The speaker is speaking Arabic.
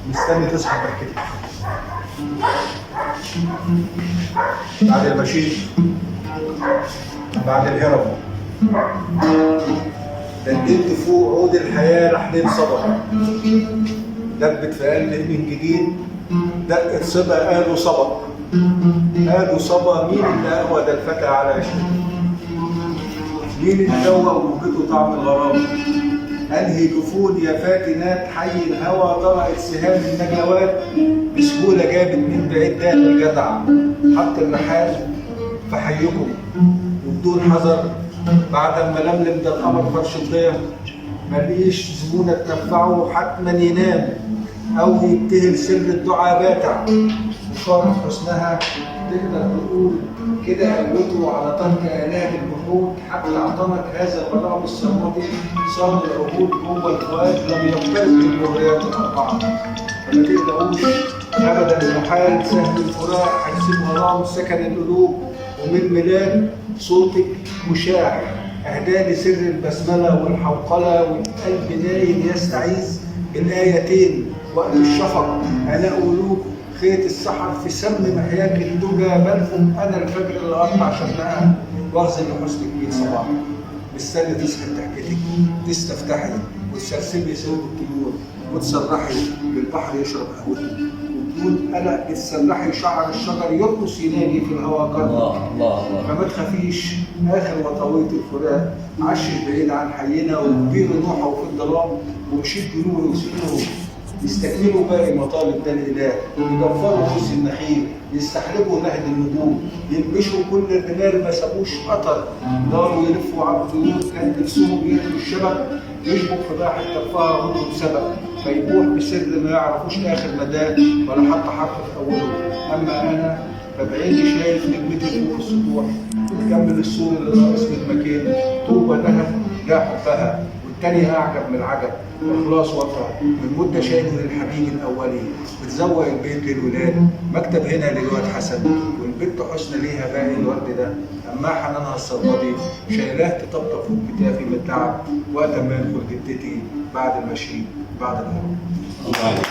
مستني تصحى ضحكتك. بعد المشيت، بعد الهرب، دندنت فوق عود الحياة لحنين صبا، دبت في قلبي من جديد دقة صبا. قالوا صبا، قالوا صبا، مين اللي أقوى ده الفتى على عشقه؟ مين اللي دوق وجهته طعم الغرام؟ أنهي جفون يا فاتنات حي الهوى، طلعت سهام النجوات بسهولة، جابت من بعيد داء الجدع، حط الرحال في حيكم وبدون حذر. بعد ما لملم ده القمر فرش الضيا، ملقيش زبونة تنفعه حتما ينام أو يبتهل سر الدعاء باتع، وشارة حسنها تقدر تقول كده قوته على ترك آلات البحور، حتى اعتنق هذا الغرام السرمدي صار العهود جوه الفؤاد لم يقترب بالمغريات الأربعة. فما تقلقوش أبدا، المحال سهل الفراق هيسيب غرام سكن القلوب، ومن ميلاد صوتك مشاع أهدالي سر البسملة والحوقلة، والقلب نايم يستعيذ الآيتين وقت الشفق، عناء قلوب خيط السحر في سم محياك الدجى، بلفم أنا الفجر اللي قطع شمعها واغزل لحسنك 100 صباح. مستني تصحي ضحكتك، تستفتحي وتسرسبي صوت الطيور، وتسرحي بالبحر يشرب قهوتك، وبدون قلق تسرحي شعر الشجر يرقص ينادي في الهواء كرم. الله الله الله. فما تخافيش، اخر وطويت الفراق عشش بعيد عن حينا وكبير نوحه وفي الظلام، ومشيت جنوبي وسكنه يستكملوا باقي مطالب ده الاله، يدفروا رؤوس النخيل، يستحلبوا نهد النجوم، ينبشوا كل الرمال ما سابوش قطر، داروا يلفوا على الطيور كان نفسهم ياكلوا الشبك، يشبك في باحة طرفها غضب سبق، فيبوح بسر ما يعرفوش اخر مداه ولا حتى حرف في اوله. اما انا فبعيني شايف نجمتي فوق السطوح بتكمل السور اللي ناقص من مكان، طوبى لها لا حبها، والتانية أعجب من العجب، إخلاص وفا من مدة شايله للحبيب الأولي، بتزوق البيت للولاد، مكتب هنا للواد حسن، والبنت حسن ليها باقي الورد ده، أما حنانها الصرمدي شايلاه تطبطب فوق كتافي من التعب، وقت ما يدخل جدتي بعد المشي بعد الهرب.